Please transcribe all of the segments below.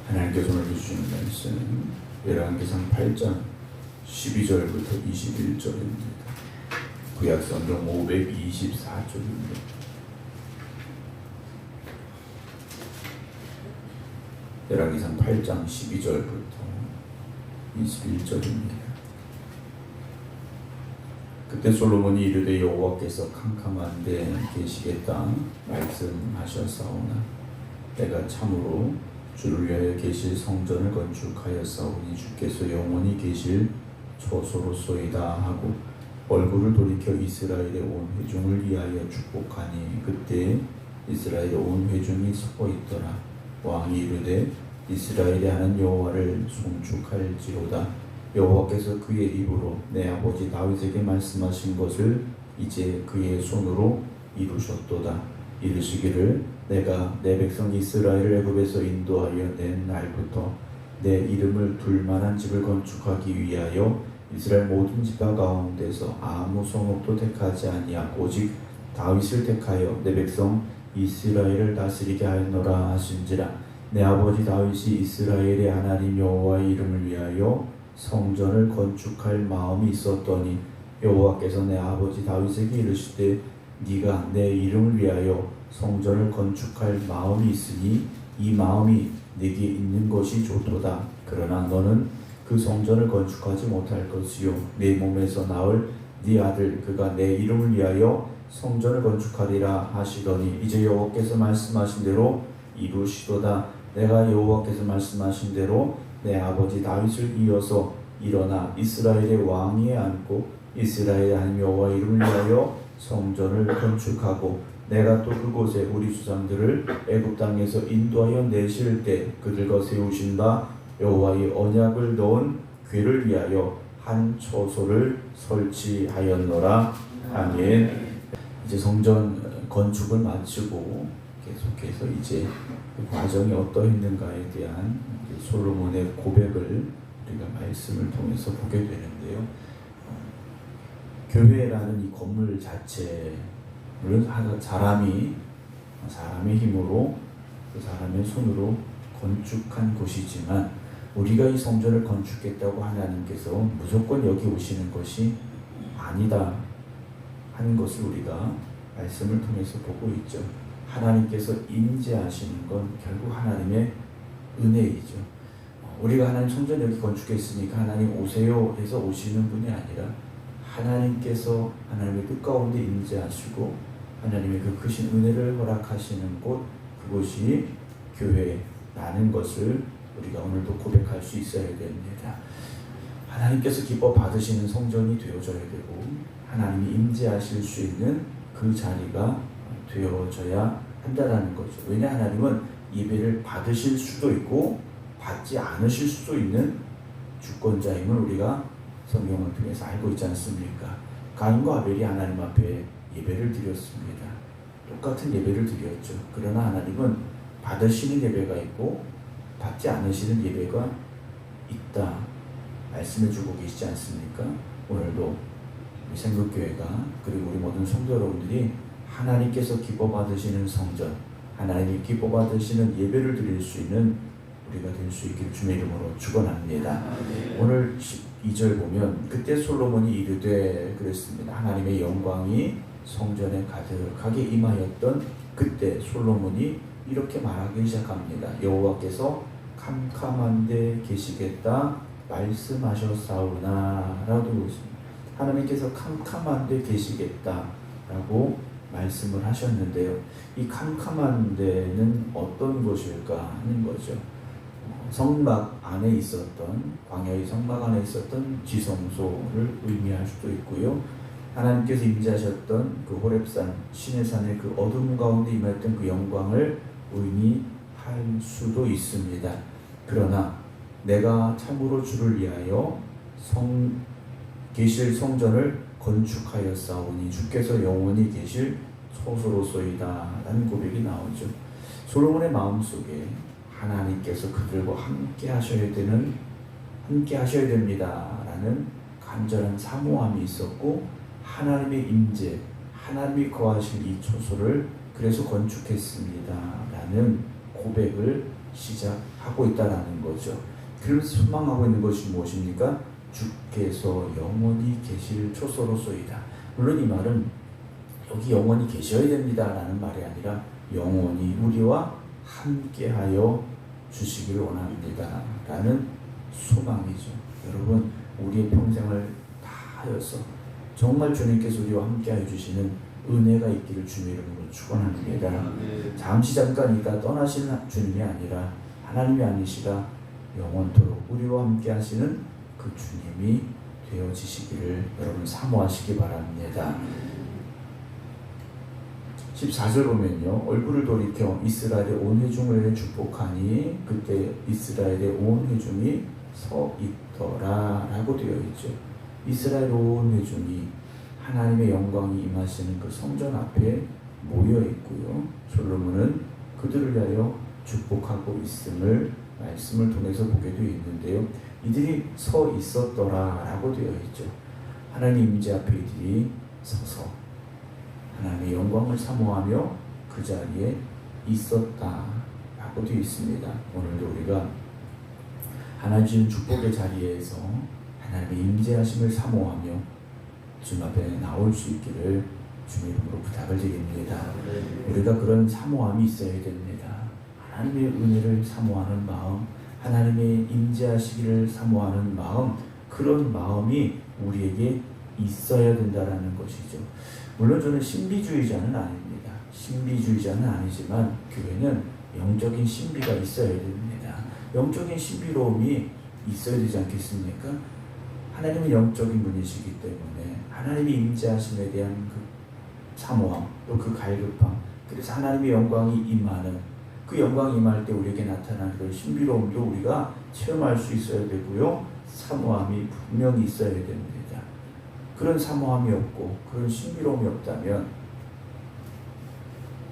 하나님께서 오늘 주시는 말씀 열왕기상 8장 12절부터 21절입니다. 구약성경 524쪽입니다. 열왕기상 8장 12절부터 21절입니다. 그때 솔로몬이 이르되 여호와께서 캄캄한 데 계시겠다 말씀하셨사오나 내가 참으로 주를 위하여 계실 성전을 건축하였사오니 주께서 영원히 계실 초소로소이다 하고 얼굴을 돌이켜 이스라엘의 온 회중을 위하여 축복하니 그때 이스라엘의 온 회중이 서 있더라. 왕이 이르되 이스라엘의 하나님 여호와를 송축할지로다. 여호와께서 그의 입으로 내 아버지 다윗에게 말씀하신 것을 이제 그의 손으로 이루셨도다. 이르시기를 내가 내 백성 이스라엘을 애굽에서 인도하여 낸 날부터 내 이름을 둘 만한 집을 건축하기 위하여 이스라엘 모든 지파 가운데서 아무 성읍도 택하지 아니하고 오직 다윗을 택하여 내 백성 이스라엘을 다스리게 하였노라 하신지라. 내 아버지 다윗이 이스라엘의 하나님 여호와의 이름을 위하여 성전을 건축할 마음이 있었더니 여호와께서 내 아버지 다윗에게 이르시되 네가 내 이름을 위하여 성전을 건축할 마음이 있으니 이 마음이 네게 있는 것이 좋도다. 그러나 너는 그 성전을 건축하지 못할 것이요 네 몸에서 나올 네 아들 그가 내 이름을 위하여 성전을 건축하리라 하시더니 이제 여호와께서 말씀하신 대로 이루시도다. 내가 여호와께서 말씀하신 대로 내 아버지 다윗을 이어서 일어나 이스라엘의 왕위에 앉고 이스라엘의 하나님 여호와 이름을 위하여 성전을 건축하고 내가 또 그곳에 우리 주장들을 애굽 땅에서 인도하여 내실 때 그들과 세우신 바 여호와의 언약을 넣은 궤를 위하여 한 초소를 설치하였노라. 아멘. 이제 성전 건축을 마치고 계속해서 이제 그 과정이 어떠했는가에 대한 솔로몬의 고백을 우리가 말씀을 통해서 보게 되는데요. 교회라는 이 건물 자체 물론 사람의 힘으로 그 사람의 손으로 건축한 곳이지만 우리가 이 성전을 건축했다고 하나님께서 무조건 여기 오시는 것이 아니다 하는 것을 우리가 말씀을 통해서 보고 있죠. 하나님께서 임재하시는 건 결국 하나님의 은혜이죠. 우리가 하나님 성전 여기 건축했으니까 하나님 오세요 해서 오시는 분이 아니라 하나님께서 하나님의 뜻 가운데 임재하시고 하나님의 그 크신 은혜를 허락하시는 곳 그곳이 교회라는 것을 우리가 오늘도 고백할 수 있어야 됩니다. 하나님께서 기뻐 받으시는 성전이 되어져야 되고 하나님이 임재하실 수 있는 그 자리가 되어져야 한다는 거죠. 왜냐 하나님은 예배를 받으실 수도 있고 받지 않으실 수도 있는 주권자임을 우리가 성경을 통해서 알고 있지 않습니까? 가인과 아벨이 하나님 앞에 예배를 드렸습니다. 똑같은 예배를 드렸죠. 그러나 하나님은 받으시는 예배가 있고 받지 않으시는 예배가 있다 말씀해 주고 계시지 않습니까? 오늘도 우리 생극교회가 그리고 우리 모든 성도 여러분들이 하나님께서 기뻐 받으시는 성전, 하나님이 기뻐 받으시는 예배를 드릴 수 있는 우리가 될 수 있길 주의 이름으로 축원합니다. 오늘 12절 보면 그때 솔로몬이 이르되 그랬습니다. 하나님의 영광이 성전에 가득하게 임하였던 그때 솔로몬이 이렇게 말하기 시작합니다. 여호와께서 캄캄한 데 계시겠다 말씀하셨사오나 라고 되고 있습니다. 하나님께서 캄캄한 데 계시겠다 라고 말씀을 하셨는데요. 이 캄캄한 데는 어떤 곳일까 하는 거죠. 성막 안에 있었던 광야의 성막 안에 있었던 지성소를 의미할 수도 있고요. 하나님께서 임재하셨던 그 호렙산 시내산의 그 어둠 가운데 임했던 그 영광을 의미할 수도 있습니다. 그러나 내가 참으로 주를 위하여 계실 성전을 건축하였사오니 주께서 영원히 계실 초소로소이다 라는 고백이 나오죠. 솔로몬의 마음속에 하나님께서 그들과 함께 하셔야 됩니다 라는 간절한 사모함이 있었고 하나님의 임재, 하나님이 거하실 이 초소를 그래서 건축했습니다 라는 고백을 시작합니다. 하고 있다라는 거죠. 그러면서 소망하고 있는 것이 무엇입니까? 주께서 영원히 계실 초소로소이다. 물론 이 말은 여기 영원히 계셔야 됩니다라는 말이 아니라 영원히 우리와 함께하여 주시기를 원합니다 라는 소망이죠. 여러분, 우리의 평생을 다하여서 정말 주님께서 우리와 함께하여 주시는 은혜가 있기를 주님의 이름으로 축원합니다. 잠시 잠깐 있다 떠나시는 주님이 아니라 하나님이 아니시라 영원토록 우리와 함께 하시는 그 주님이 되어지시기를 여러분 사모하시기 바랍니다. 14절 보면요, 얼굴을 돌이켜 이스라엘의 온 회중을 축복하니 그때 이스라엘의 온 회중이 서 있더라 라고 되어 있죠. 이스라엘 온 회중이 하나님의 영광이 임하시는 그 성전 앞에 모여 있고요, 솔로몬은 그들을 위하여 축복하고 있음을 말씀을 통해서 보게 되어 있는데요, 이들이 서 있었더라 라고 되어 있죠. 하나님 임재 앞에 이들이 서서 하나님의 영광을 사모하며 그 자리에 있었다 라고 되어 있습니다. 오늘도 우리가 하나님 주신 축복의 자리에서 하나님의 임재하심을 사모하며 주님 앞에 나올 수 있기를 주님 이름으로 부탁을 드립니다. 우리가 그런 사모함이 있어야 됩니다. 하나님의 은혜를 사모하는 마음, 하나님의 임재하시기를 사모하는 마음, 그런 마음이 우리에게 있어야 된다라는 것이죠. 물론 저는 신비주의자는 아닙니다. 신비주의자는 아니지만 교회는 영적인 신비가 있어야 됩니다. 영적인 신비로움이 있어야 되지 않겠습니까? 하나님은 영적인 분이시기 때문에 하나님이 임재하심에 대한 그 사모함, 또 그 갈급함, 그래서 하나님의 영광이 임하는 그 영광이 임할 때 우리에게 나타나는 그 신비로움도 우리가 체험할 수 있어야 되고요, 사모함이 분명히 있어야 됩니다. 그런 사모함이 없고 그런 신비로움이 없다면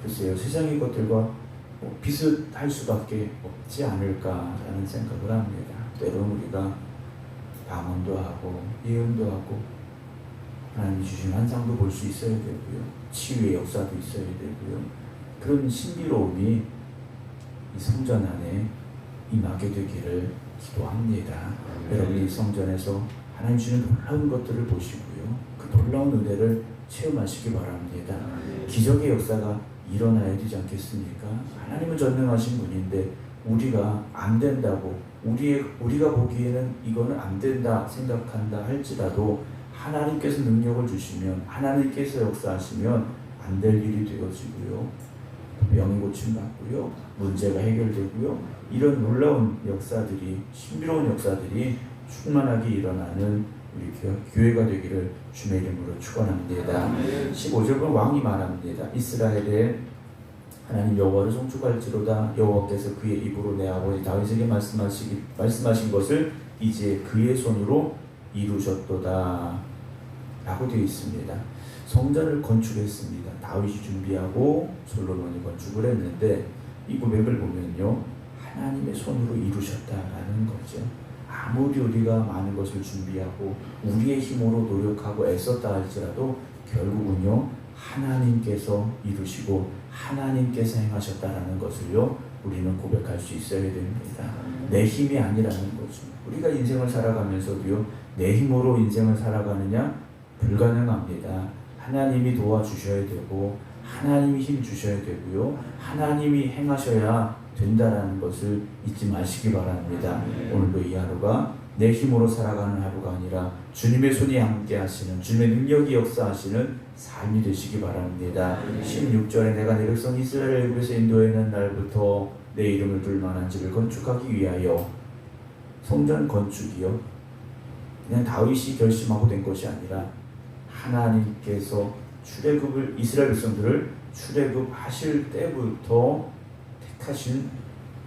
글쎄요, 세상의 것들과 비슷할 수밖에 없지 않을까라는 생각을 합니다. 때로는 우리가 방언도 하고 예언도 하고 하나님이 주신 환상도 볼 수 있어야 되고요, 치유의 역사도 있어야 되고요, 그런 신비로움이 이 성전 안에 임하게 되기를 기도합니다. 여러분이 성전에서 하나님 주는 놀라운 것들을 보시고요, 그 놀라운 은혜를 체험하시기 바랍니다. 기적의 역사가 일어나야 되지 않겠습니까? 하나님은 전능하신 분인데 우리가 안 된다고 우리가 보기에는 이거는 안 된다 생각한다 할지라도 하나님께서 능력을 주시면, 하나님께서 역사하시면 안 될 일이 되어지고요, 병이 고침받고요, 문제가 해결되고요, 이런 놀라운 역사들이, 신비로운 역사들이 충만하게 일어나는 우리 교회가 되기를 주의 이름으로 축원합니다. 15절 보면 왕이 말합니다. 이스라엘의 하나님 여호와를 송축할지로다. 여호와께서 그의 입으로 내 아버지 다윗에게 말씀하신 것을 이제 그의 손으로 이루셨도다 라고 되어 있습니다. 성전을 건축했습니다. 다윗이 준비하고 솔로몬이 건축을 했는데 이 고백을 보면요, 하나님의 손으로 이루셨다라는 거죠. 아무리 우리가 많은 것을 준비하고 우리의 힘으로 노력하고 애썼다 할지라도 결국은요, 하나님께서 이루시고 하나님께서 행하셨다라는 것을요, 우리는 고백할 수 있어야 됩니다. 내 힘이 아니라는 거죠. 우리가 인생을 살아가면서도요, 내 힘으로 인생을 살아가느냐? 불가능합니다. 하나님이 도와주셔야 되고 하나님이 힘 주셔야 되고요, 하나님이 행하셔야 된다라는 것을 잊지 마시기 바랍니다. 오늘도 이 하루가 내 힘으로 살아가는 하루가 아니라 주님의 손이 함께 하시는, 주님의 능력이 역사하시는 삶이 되시기 바랍니다. 16절에 내가 내 백성 이스라엘을 애굽에서 인도해낸 날부터 내 이름을 둘 만한 집을 건축하기 위하여, 성전 건축이요, 그냥 다윗이 결심하고 된 것이 아니라 하나님께서 출애굽을, 이스라엘 백성들을 출애굽하실 때부터 택하신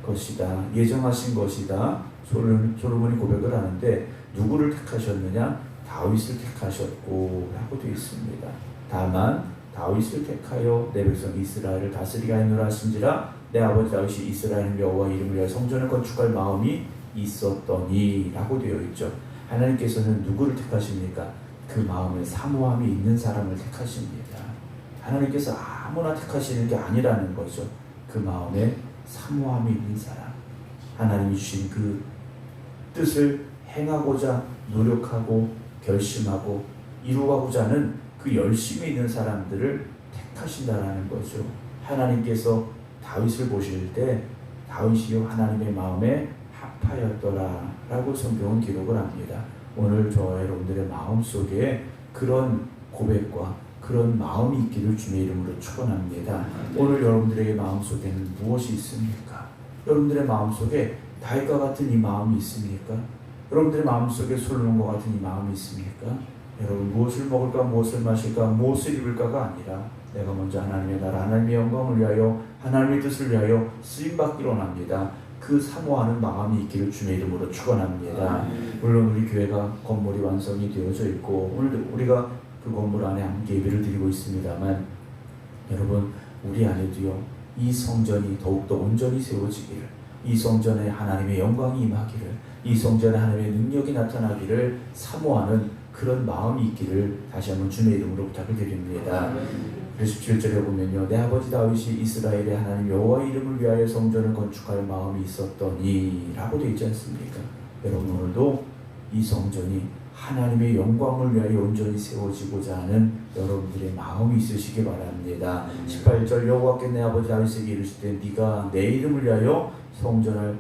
것이다, 예정하신 것이다. 솔로몬이 고백을 하는데 누구를 택하셨느냐? 다윗을 택하셨고 라고 되어 있습니다. 다만 다윗을 택하여 내 백성 이스라엘을 다스리게 하느라 하신지라 내 아버지 다윗이 이스라엘 여호와 이름을 위하여 성전을 건축할 마음이 있었더니 라고 되어 있죠. 하나님께서는 누구를 택하십니까? 그 마음에 사모함이 있는 사람을 택하십니다. 하나님께서 아무나 택하시는 게 아니라는 거죠. 그 마음에 사모함이 있는 사람, 하나님이 주신 그 뜻을 행하고자 노력하고 결심하고 이루고자 하는 그 열심히 있는 사람들을 택하신다라는 거죠. 하나님께서 다윗을 보실 때 다윗이요 하나님의 마음에 합하였더라 라고 성경은 기록을 합니다. 오늘 저와 여러분들의 마음속에 그런 고백과 그런 마음이 있기를 주님의 이름으로 축원합니다. 오늘 여러분들의 마음속에는 무엇이 있습니까? 여러분들의 마음속에 다윗과 같은 이 마음이 있습니까? 여러분들의 마음속에 솔로몬과 같은 이 마음이 있습니까? 여러분 무엇을 먹을까 무엇을 마실까 무엇을 입을까가 아니라 내가 먼저 하나님의 나라 하나님의 영광을 위하여 하나님의 뜻을 위하여 쓰임받기로 합니다. 그 사모하는 마음이 있기를 주의 이름으로 축원합니다. 물론 우리 교회가 건물이 완성이 되어져 있고 오늘도 우리가 그 건물 안에 함께 예배를 드리고 있습니다만 여러분 우리 안에도요 이 성전이 더욱더 온전히 세워지기를 이 성전에 하나님의 영광이 임하기를 이 성전에 하나님의 능력이 나타나기를 사모하는 그런 마음이 있기를 다시 한번 주의 이름으로 부탁을 드립니다. 17절에 보면요 내 아버지 다윗이 이스라엘의 하나님 여호와의 이름을 위하여 성전을 건축할 마음이 있었더니 라고 되어 있지 않습니까? 여러분 오늘도 이 성전이 하나님의 영광을 위하여 온전히 세워지고자 하는 여러분들의 마음이 있으시기 바랍니다. 18절 여호와께 내 아버지 다윗에게 이르시되 네가 내 이름을 위하여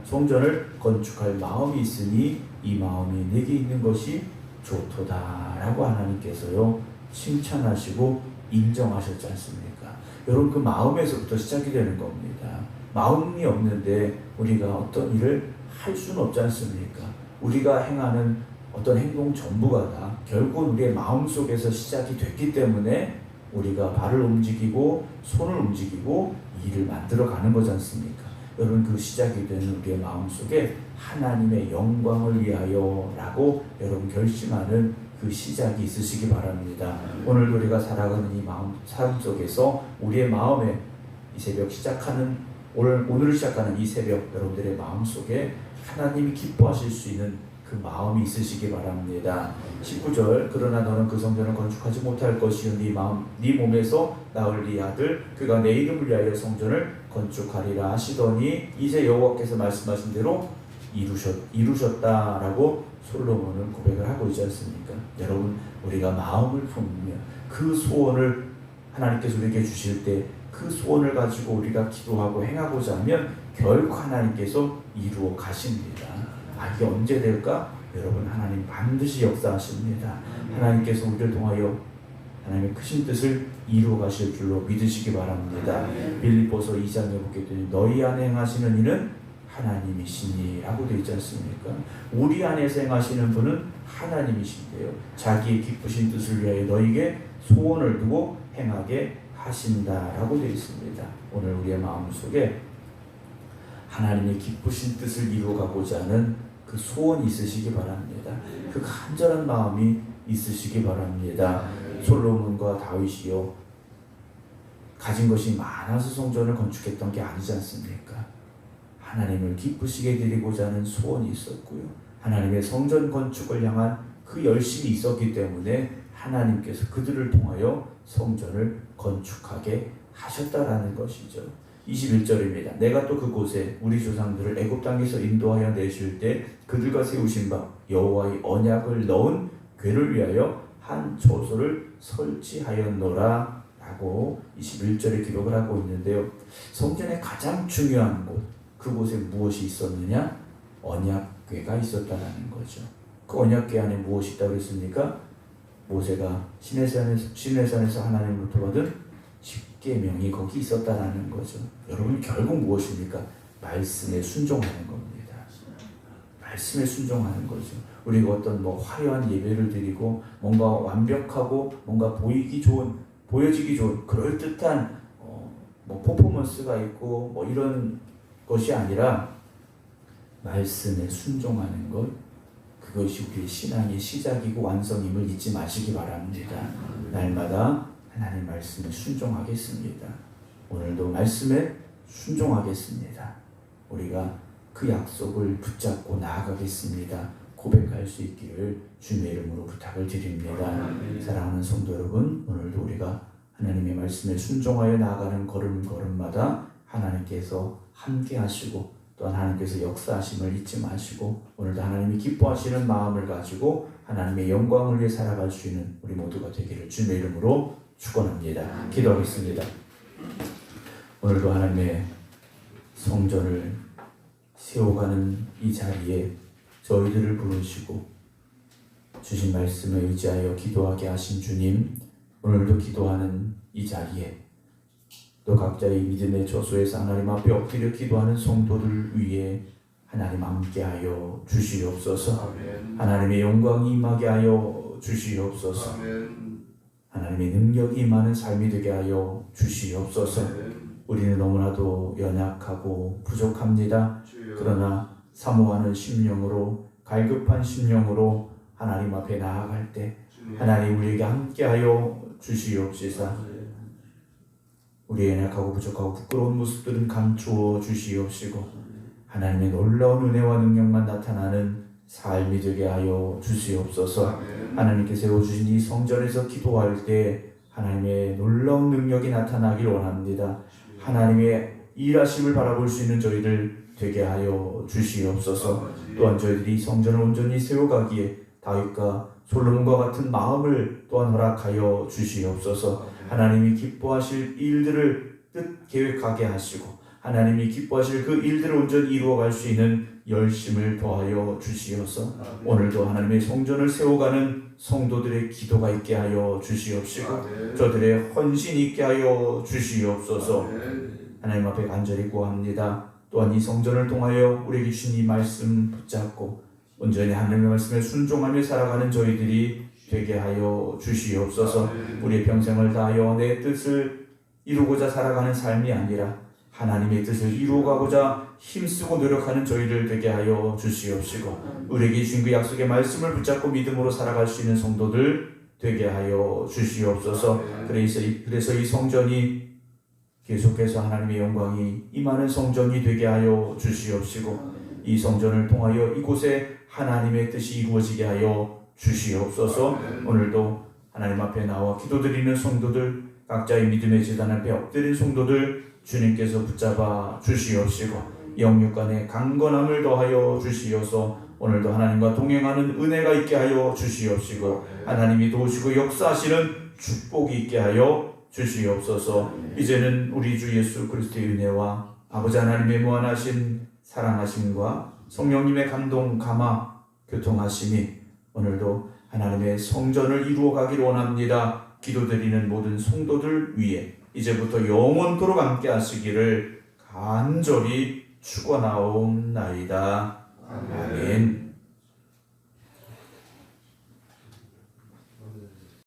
성전을 건축할 마음이 있으니 이 마음이 내게 있는 것이 좋도다 라고 하나님께서요 칭찬하시고 인정하셨지 않습니까? 여러분 그 마음에서부터 시작이 되는 겁니다. 마음이 없는데 우리가 어떤 일을 할 수는 없지 않습니까? 우리가 행하는 어떤 행동 전부가 다 결국은 우리의 마음속에서 시작이 됐기 때문에 우리가 발을 움직이고 손을 움직이고 일을 만들어 가는 거지 않습니까? 여러분 그 시작이 되는 우리의 마음속에 하나님의 영광을 위하여 라고 여러분 결심하는 그 시작이 있으시기 바랍니다. 오늘도 우리가 살아가는 이 삶 속에서 우리의 마음에 이 새벽 시작하는 오늘을 시작하는 이 새벽 여러분들의 마음속에 하나님이 기뻐하실 수 있는 그 마음이 있으시기 바랍니다. 19절 그러나 너는 그 성전을 건축하지 못할 것이요 네 몸에서 나을 네 아들 그가 내 이름을 위하여 성전을 건축하리라 하시더니 이제 여호와께서 말씀하신 대로 이루셨다라고 솔로몬은 고백을 하고 있지 않습니까? 여러분 우리가 마음을 품으면 그 소원을 하나님께서 우리에게 주실 때 그 소원을 가지고 우리가 기도하고 행하고자 하면 결국 하나님께서 이루어 가십니다. 이게 언제 될까? 여러분 하나님 반드시 역사하십니다. 하나님께서 우리를 통하여 하나님의 크신 뜻을 이루어 가실 줄로 믿으시기 바랍니다. 빌립보서 2장에 보게 되니 너희 안에 행하시는 이는 하나님이시니 라고 되어 있지 않습니까? 우리 안에서 행하시는 분은 하나님이신데요 자기의 기쁘신 뜻을 위하여 너희에게 소원을 두고 행하게 하신다 라고 되어 있습니다. 오늘 우리의 마음속에 하나님의 기쁘신 뜻을 이루어가고자 하는 그 소원이 있으시기 바랍니다. 그 간절한 마음이 있으시기 바랍니다. 솔로몬과 다윗이요 가진 것이 많아서 성전을 건축했던 게 아니지 않습니까? 하나님을 기쁘시게 드리고자 하는 소원이 있었고요. 하나님의 성전 건축을 향한 그 열심이 있었기 때문에 하나님께서 그들을 통하여 성전을 건축하게 하셨다라는 것이죠. 21절입니다. 내가 또 그곳에 우리 조상들을 애굽 땅에서 인도하여 내실 때 그들과 세우신 바 여호와의 언약을 넣은 궤를 위하여 한 처소를 설치하였노라 라고 21절에 기록을 하고 있는데요. 성전의 가장 중요한 곳 그곳에 무엇이 있었느냐? 언약궤가 있었다는 거죠. 그 언약궤 안에 무엇이 있다고 했습니까? 모세가 시내산에서 하나님으로부터 받은 십계명이 거기 있었다는 거죠. 여러분 결국 무엇입니까? 말씀에 순종하는 겁니다. 말씀에 순종하는 거죠. 우리가 어떤 화려한 예배를 드리고 뭔가 완벽하고 뭔가 보여지기 좋은 그럴듯한 퍼포먼스가 있고 이런 것이 아니라 말씀에 순종하는 것 그것이 우리의 신앙의 시작이고 완성임을 잊지 마시기 바랍니다. 날마다 하나님 말씀에 순종하겠습니다. 오늘도 말씀에 순종하겠습니다. 우리가 그 약속을 붙잡고 나아가겠습니다. 고백할 수 있기를 주님의 이름으로 부탁을 드립니다. 사랑하는 성도 여러분, 오늘도 우리가 하나님의 말씀에 순종하여 나아가는 걸음걸음마다 하나님께서 함께 하시고 또한 하나님께서 역사하심을 잊지 마시고 오늘도 하나님이 기뻐하시는 마음을 가지고 하나님의 영광을 위해 살아갈 수 있는 우리 모두가 되기를 주님의 이름으로 축원합니다. 기도하겠습니다. 오늘도 하나님의 성전을 세워가는 이 자리에 저희들을 부르시고 주신 말씀에 의지하여 기도하게 하신 주님, 오늘도 기도하는 이 자리에 또 각자의 믿음의 저소에서 하나님 앞에 엎드려 기도하는 성도들 위해 하나님 함께하여 주시옵소서. 하나님의 영광이 임하게 하여 주시옵소서. 하나님의 능력이 임하는 삶이 되게 하여 주시옵소서. 우리는 너무나도 연약하고 부족합니다. 그러나 사모하는 심령으로, 갈급한 심령으로 하나님 앞에 나아갈 때 하나님 우리에게 함께하여 주시옵시사. 우리의 연약하고 부족하고 부끄러운 모습들은 감추어 주시옵시고 하나님의 놀라운 은혜와 능력만 나타나는 삶이 되게 하여 주시옵소서. 하나님께 세워주신 이 성전에서 기도할 때 하나님의 놀라운 능력이 나타나길 원합니다. 하나님의 일하심을 바라볼 수 있는 저희들 되게 하여 주시옵소서. 또한 저희들이 성전을 온전히 세워가기에 다윗과 솔로몬과 같은 마음을 또한 허락하여 주시옵소서. 하나님이 기뻐하실 일들을 뜻 계획하게 하시고 하나님이 기뻐하실 그 일들을 온전히 이루어갈 수 있는 열심을 더하여 주시옵소서. 오늘도 하나님의 성전을 세워가는 성도들의 기도가 있게 하여 주시옵시고 저들의 헌신이 있게 하여 주시옵소서. 하나님 앞에 간절히 구합니다. 또한 이 성전을 통하여 우리에게 주신 이 말씀 붙잡고 온전히 하나님의 말씀에 순종하며 살아가는 저희들이 되게 하여 주시옵소서. 우리의 평생을 다하여 내 뜻을 이루고자 살아가는 삶이 아니라 하나님의 뜻을 이루어가고자 힘쓰고 노력하는 저희들 되게 하여 주시옵시고 우리에게 주신 그 약속의 말씀을 붙잡고 믿음으로 살아갈 수 있는 성도들 되게 하여 주시옵소서. 그래서 이 성전이 계속해서 하나님의 영광이 임하는 성전이 되게 하여 주시옵시고 이 성전을 통하여 이곳에 하나님의 뜻이 이루어지게 하여 주시옵소서. 오늘도 하나님 앞에 나와 기도드리는 성도들, 각자의 믿음의 제단 앞에 엎드린 성도들 주님께서 붙잡아 주시옵시고 영육간의 강건함을 더하여 주시어서 오늘도 하나님과 동행하는 은혜가 있게 하여 주시옵시고 하나님이 도우시고 역사하시는 축복이 있게 하여 주시옵소서. 이제는 우리 주 예수 그리스도의 은혜와 아버지 하나님의 무한하신 사랑하심과 성령님의 감동, 감화, 교통하심이 오늘도 하나님의 성전을 이루어가기를 원합니다. 기도드리는 모든 성도들 위해 이제부터 영원토록 함께 하시기를 간절히 축원하옵나이다. 아멘.